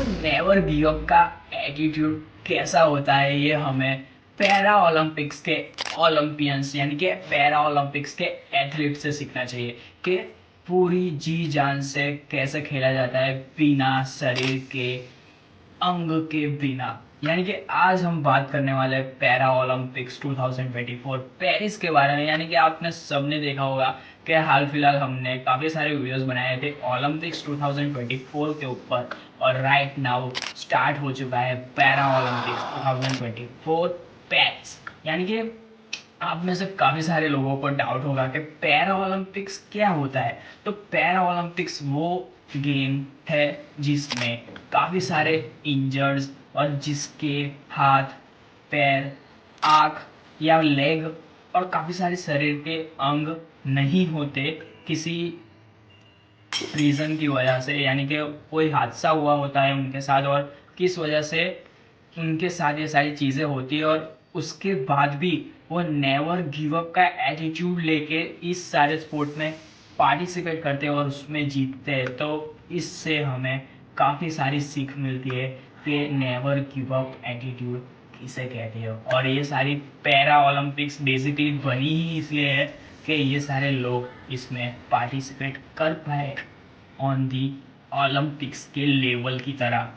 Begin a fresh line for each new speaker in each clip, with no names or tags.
Never give up का attitude कैसा होता है ये हमें पैरा ओलंपिक्स के ओलंपियंस यानी कि पैरा ओलंपिक्स के एथलीट से सीखना चाहिए कि पूरी जी जान से कैसे खेला जाता है बिना शरीर के अंग के बिना। यानी कि आज हम बात करने वाले हैं पैरा ओलंपिक्स 2024 पेरिस के बारे में। यानी कि आपने सबने देखा होगा कि हाल फिलहाल हमने काफ़ी सारे वीडियोस बनाए थे ओलंपिक्स 2024 के ऊपर, और राइट नाउ स्टार्ट हो चुका है पैरा ओलंपिक्स 2024 पेरिस। यानी कि आप में से काफ़ी सारे लोगों को डाउट होगा कि पैरा ओलंपिक्स क्या होता है। तो पैरा ओलंपिक्स वो गेम है जिसमें काफ़ी सारे इंजर्स और जिसके हाथ, पैर, आँख या लेग और काफ़ी सारे शरीर के अंग नहीं होते किसी रीज़न की वजह से। यानी कि कोई हादसा हुआ होता है उनके साथ और किस वजह से उनके साथ ये सारी चीज़ें होती है, और उसके बाद भी वो नेवर गिव अप का एटीट्यूड लेके इस सारे स्पोर्ट में पार्टिसिपेट करते हैं और उसमें जीतते हैं। तो इससे हमें काफ़ी सारी सीख मिलती है कि नेवर गिव अप एटीट्यूड किसे कहते हो। और ये सारी पैरा ओलंपिक्स बेसिकली बनी ही इसलिए है कि ये सारे लोग इसमें पार्टिसिपेट कर पाए ऑन दी ओलंपिक्स के लेवल की तरह।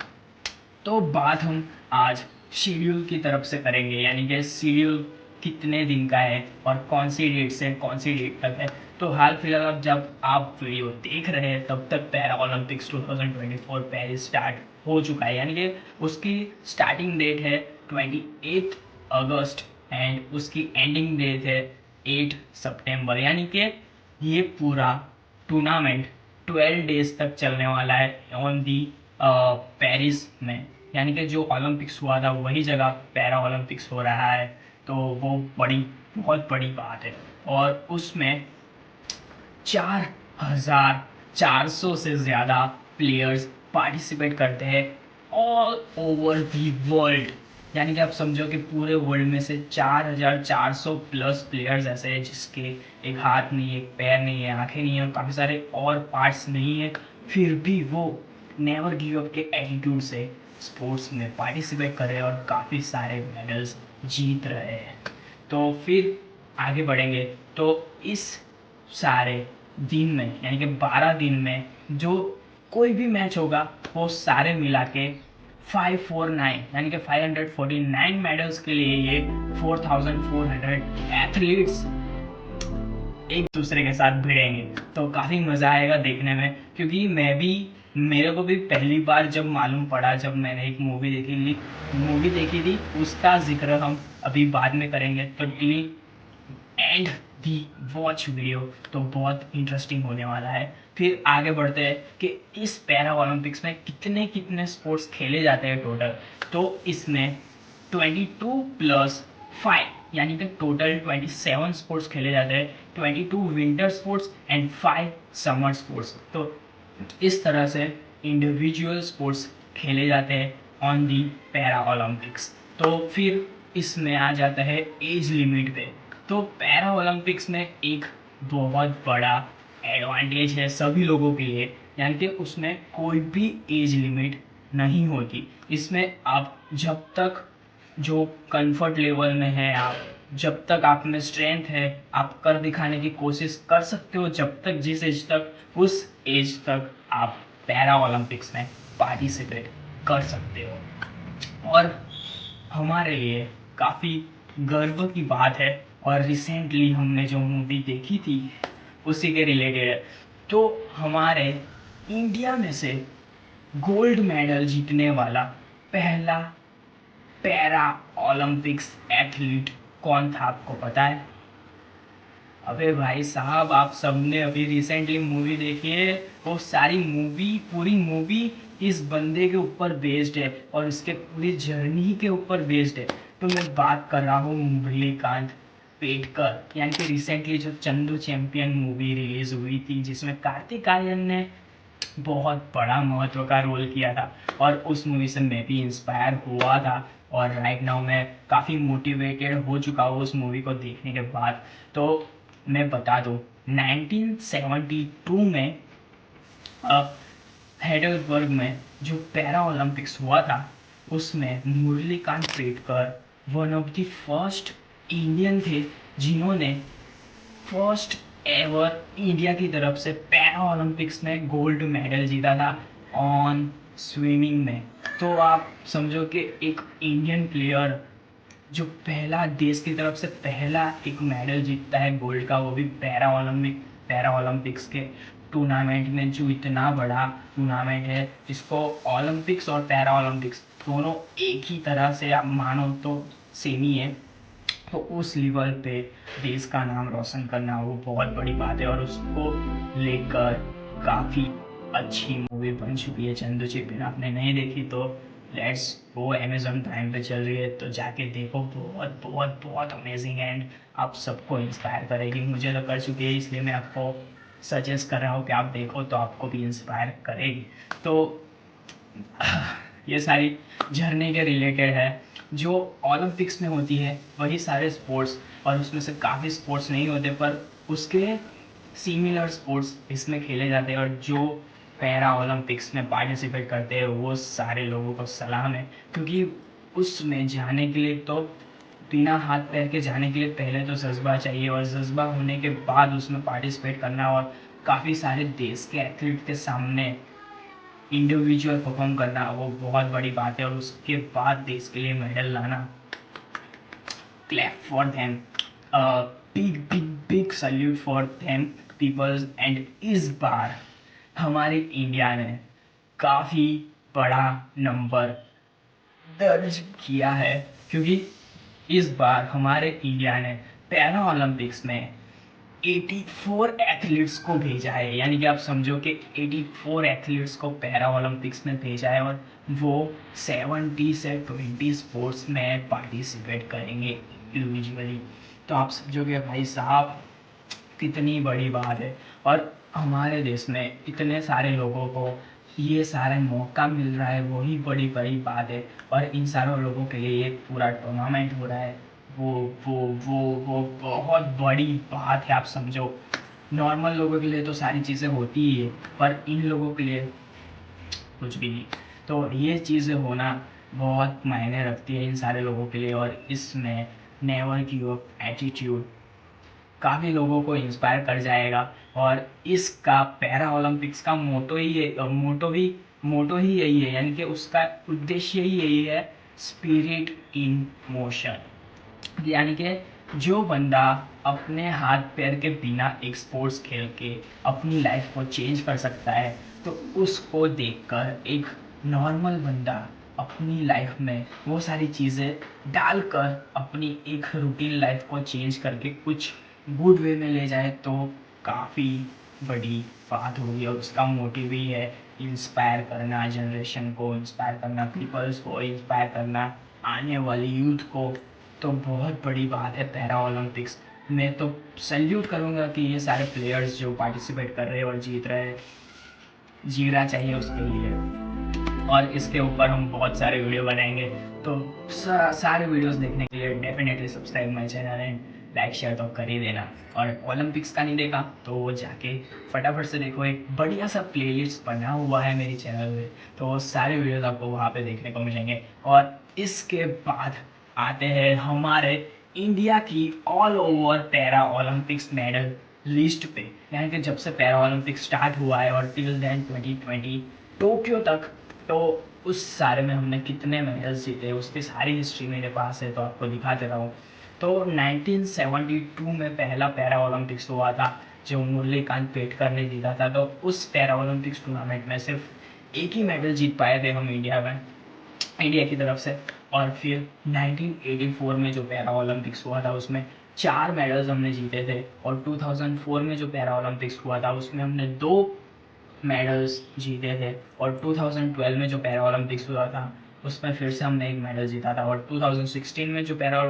तो बात हम आज शेड्यूल की तरफ से करेंगे, यानी कि शेड्यूल कितने दिन का है और कौन सी डेट से कौन सी डेट तक है। तो हाल फिलहाल अब जब आप वीडियो देख रहे हैं तब तक पैरा ओलंपिक्स 2024 पेरिस स्टार्ट हो चुका है। यानी कि उसकी स्टार्टिंग डेट है 28 अगस्त एंड उसकी एंडिंग डेट है 8 सितंबर। यानी कि ये पूरा टूर्नामेंट 12 डेज तक चलने वाला है ऑन दी पेरिस में। यानी कि जो ओलंपिक्स हुआ था वही जगह पैरा ओलंपिक्स हो रहा है। तो वो बहुत बड़ी बात है। और उसमें 4,400 से ज़्यादा प्लेयर्स पार्टिसिपेट करते हैं ऑल ओवर दी वर्ल्ड। यानी कि आप समझो कि पूरे वर्ल्ड में से 4,400 प्लस प्लेयर्स ऐसे हैं जिसके एक हाथ नहीं है, एक पैर नहीं है, आंखें नहीं है और काफ़ी सारे और पार्ट्स नहीं है, फिर भी वो नेवर गिव अप के एटीट्यूड से स्पोर्ट्स में पार्टिसिपेट कर रहे हैं और काफ़ी सारे मेडल्स जीत रहे हैं। तो फिर आगे बढ़ेंगे तो इस सारे दिन में यानी कि 12 दिन में जो कोई भी मैच होगा वो सारे मिला के 549 यानी कि 549 मेडल्स के लिए ये 4,400 एथलीट्स एक दूसरे के साथ भिड़ेंगे। तो काफ़ी मज़ा आएगा देखने में, क्योंकि मेरे को भी पहली बार जब मालूम पड़ा, जब मैंने एक मूवी देखी थी उसका जिक्र हम अभी बाद में करेंगे। तो till and the watch video तो बहुत इंटरेस्टिंग होने वाला है। फिर आगे बढ़ते हैं कि इस पैरा ओलंपिक्स में कितने कितने स्पोर्ट्स खेले जाते हैं टोटल। तो इसमें 22 प्लस 5 यानी कि टोटल 27 स्पोर्ट्स खेले जाते हैं। 22 winter sports and 5 summer sports. तो इस तरह से इंडिविजुअल स्पोर्ट्स खेले जाते हैं ऑन दी पैरा ओलंपिक्स। तो फिर इसमें आ जाता है एज लिमिट पे। तो पैरा ओलंपिक्स में एक बहुत बड़ा एडवांटेज है सभी लोगों के लिए, यानी कि उसमें कोई भी एज लिमिट नहीं होती। इसमें आप जब तक जो कंफर्ट लेवल में है, आप जब तक आप में स्ट्रेंथ है आप कर दिखाने की कोशिश कर सकते हो। जब तक जिस एज तक उस एज तक आप पैरा ओलंपिक्स में पार्टिसिपेट कर सकते हो। और हमारे लिए काफ़ी गर्व की बात है, और रिसेंटली हमने जो मूवी देखी थी उसी के रिलेटेड है। तो हमारे इंडिया में से गोल्ड मेडल जीतने वाला पहला पैरा ओलंपिक्स एथलीट कौन था, आपको पता है? अबे भाई साहब, आप सबने अभी रिसेंटली मूवी देखी है, वो सारी मूवी पूरी मूवी इस बंदे के ऊपर बेस्ड है और इसके पूरी जर्नी के ऊपर बेस्ड है। तो मैं बात कर रहा हूँ मुरलीकांत पेटकर, यानी कि रिसेंटली जो चंदू चैंपियन मूवी रिलीज हुई थी जिसमें कार्तिक आर्यन ने बहुत बड़ा महत्व का रोल किया था, और उस मूवी से मैं भी इंस्पायर हुआ था। और राइट नाउ मैं काफ़ी मोटिवेटेड हो चुका हूँ उस मूवी को देखने के बाद। तो मैं बता दूँ 1972 में हेडलबर्ग में जो पैरा ओलंपिक्स हुआ था उसमें Murlikant Petkar one of the first Indian थे जिन्होंने फर्स्ट एवर इंडिया की तरफ से पैरा ओलंपिक्स में गोल्ड मेडल जीता था ऑन स्विमिंग में। तो आप समझो कि एक इंडियन प्लेयर जो पहला देश की तरफ से पहला एक मेडल जीतता है गोल्ड का, वो भी पैरा ओलंपिक्स के टूर्नामेंट में, जो इतना बड़ा टूर्नामेंट है जिसको ओलंपिक्स और पैरा ओलंपिक्स दोनों एक ही तरह से आप मानो तो सेम ही है। तो उस लेवल पे देश का नाम रोशन करना वो बहुत बड़ी बात है, और उसको लेकर काफ़ी अच्छी मूवी बन चुकी है चंदू चिप्पिन। आपने नहीं देखी तो लेट्स वो अमेजोन प्राइम पे चल रही है, तो जाके देखो, बहुत बहुत बहुत अमेजिंग एंड आप सबको इंस्पायर करेगी। मुझे तो कर चुकी है, इसलिए मैं आपको सजेस्ट कर रहा हूँ कि आप देखो तो आपको भी इंस्पायर करेगी। तो ये सारी झरने के रिलेटेड है जो ओलंपिक्स में होती है, वही सारे स्पोर्ट्स, और उसमें से काफ़ी स्पोर्ट्स नहीं होते पर उसके सिमिलर स्पोर्ट्स इसमें खेले जाते हैं। और जो पैरा ओलंपिक्स में पार्टिसिपेट करते हैं वो सारे लोगों को सलाम है, क्योंकि उसमें जाने के लिए तो बिना हाथ पैर के जाने के लिए पहले तो जज्बा चाहिए, और जज्बा होने के बाद उसमें पार्टिसिपेट करना और काफ़ी सारे देश के एथलीट के सामने इंडिविजुअल परफॉर्म करना वो बहुत बड़ी बात है। और उसके बाद देश के लिए मेडल लाना, clap for them, big big big salute for them peoples. And इस बार हमारे इंडिया ने काफ़ी बड़ा नंबर दर्ज किया है, क्योंकि इस बार हमारे इंडिया ने पैरा ओलंपिक्स में 84 एथलीट्स को भेजा है। यानी कि आप समझो कि 84 एथलीट्स को पैरा ओलंपिक्स में भेजा है, और वो 70 से 20 स्पोर्ट्स में पार्टिसिपेट करेंगे इंडिविजुअली। तो आप समझो कि भाई साहब कितनी बड़ी बात है, और हमारे देश में इतने सारे लोगों को ये सारा मौका मिल रहा है, वही बड़ी बड़ी बात है। और इन सारों लोगों के लिए ये पूरा टूर्नामेंट हो रहा है, वो वो वो बहुत बड़ी बात है। आप समझो नॉर्मल लोगों के लिए तो सारी चीज़ें होती ही है, पर इन लोगों के लिए कुछ भी नहीं। तो ये चीज़ें होना बहुत मायने रखती है इन सारे लोगों के लिए, और इसमें नेवर गिव अप एटीट्यूड काफ़ी लोगों को इंस्पायर कर जाएगा। और इसका पैरा ओलंपिक्स का मोटो ही है, मोटो ही यही है, यानी कि उसका उद्देश्य ही यही है, स्पिरिट इन मोशन। यानी कि जो बंदा अपने हाथ पैर के बिना एक स्पोर्ट्स खेल के अपनी लाइफ को चेंज कर सकता है, तो उसको देखकर एक नॉर्मल बंदा अपनी लाइफ में वो सारी चीज़ें डालकर अपनी एक रूटीन लाइफ को चेंज करके कुछ गुड वे में ले जाए, तो काफ़ी बड़ी बात होगी। और उसका मोटिव ही है इंस्पायर करना, जनरेशन को इंस्पायर करना, पीपल्स को इंस्पायर करना, आने वाली यूथ को। तो बहुत बड़ी बात है पैरा ओलंपिक्स। मैं तो सैल्यूट करूँगा कि ये सारे प्लेयर्स जो पार्टिसिपेट कर रहे हैं और जीत रहे हैं, जीना चाहिए उसके लिए। और इसके ऊपर हम बहुत सारे वीडियो बनाएंगे, तो सारे वीडियोस देखने के लिए definitely subscribe my channel and like share तो कर ही देना। और ओलंपिक्स का नहीं देखा तो वो जाके फटाफट से देखो, एक बढ़िया सा प्लेलिस्ट बना हुआ है मेरी चैनल में, तो वो सारे वीडियोस आपको वहाँ पे देखने को मिलेंगे। और इसके बाद आते हैं हमारे इंडिया की all over para Olympics medal list पे। यानी कि जब से पैरा ओलंपिक्स स्टार्ट हुआ है और टिल देन 2020 टोक्यो तक, तो उस सारे में हमने कितने मेडल्स जीते उसकी सारी हिस्ट्री मेरे पास है, तो आपको दिखा दे रहा हूँ। तो 1972 में पहला पैरा ओलंपिक्स हुआ था जो मुरलीकांत पेटकर ने जीता था। तो उस पैरा ओलंपिक्स टूर्नामेंट में सिर्फ एक ही मेडल जीत पाए थे हम इंडिया की तरफ से। और फिर 1984 में जो पैरा ओलंपिक्स हुआ था उसमें 4 मेडल्स हमने जीते थे। और 2004 में जो पैरा ओलंपिक्स हुआ था उसमें हमने 2 मेडल्स जीते थे। और 2012 में जो पैरा ओलंपिक्स हुआ था उसमें फिर से हमने एक मेडल जीता था। और 2016 में जो पैरा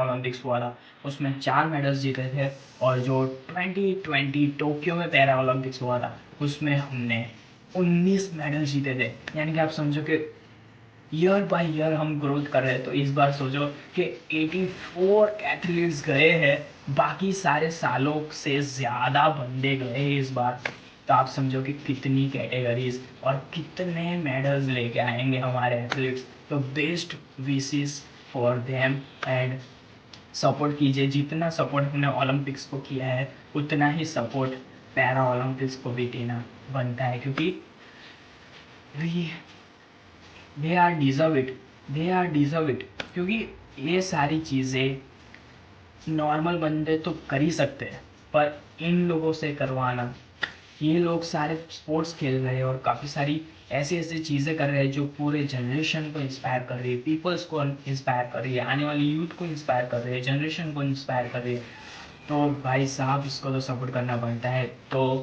ओलंपिक्स हुआ था उसमें 4 मेडल्स जीते थे। और जो 2020 टोक्यो में पैरा ओलंपिक्स हुआ था उसमें हमने 19 मेडल जीते थे। यानी कि आप समझो कि ईयर बाय ईयर हम ग्रोथ कर रहे हैं। तो इस बार सोचो कि 84 एथलीट्स गए हैं, बाकी सारे सालों से ज़्यादा बंदे गए हैं इस बार। तो आप समझो कि कितनी कैटेगरीज और कितने मेडल्स लेके आएंगे हमारे एथलीट्स। तो best wishes for them and support कीजिए। जितना सपोर्ट हमने ओलंपिक्स को किया है उतना ही सपोर्ट पैरा ओलंपिक्स को भी देना बनता है, क्योंकि we they are deserve it, they are deserve it. क्योंकि ये सारी चीज़ें नॉर्मल बंदे तो कर ही सकते हैं, पर इन लोगों से करवाना, ये लोग सारे स्पोर्ट्स खेल रहे हैं और काफ़ी सारी ऐसी ऐसी चीज़ें कर रहे हैं जो पूरे जनरेशन को इंस्पायर कर रही है, पीपल्स को इंस्पायर कर रही है, आने वाली यूथ को इंस्पायर कर रही है, जनरेशन को इंस्पायर कर रही है। तो भाई साहब इसको तो सपोर्ट करना बनता है। तो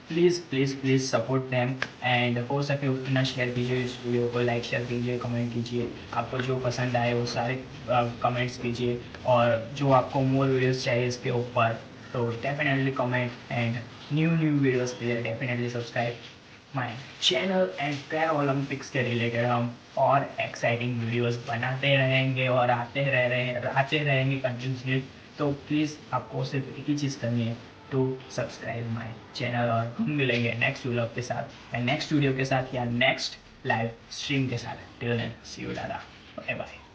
please please please support them and हो सके उतना शेयर कीजिए, इस वीडियो को लाइक शेयर कीजिए, कमेंट कीजिए, आपको जो पसंद आए वो सारे कमेंट्स कीजिए। और जो आपको मोर वीडियोस चाहिए इसके ऊपर तो definitely comment and new videos के लिए definitely subscribe my channel and para Olympics के रिलेटेड हम और एक्साइटिंग वीडियोस बनाते रहेंगे और आते रहेंगे कंटिन्यूसली। तो प्लीज़ आपको सिर्फ एक ही चीज़ करनी है, टू सब्सक्राइब माय चैनल। और हम मिलेंगे नेक्स्ट वीडियो के साथ, नेक्स्ट वीडियो के साथ या नेक्स्ट लाइव स्ट्रीम के साथ। Till then see you, tata, bye bye.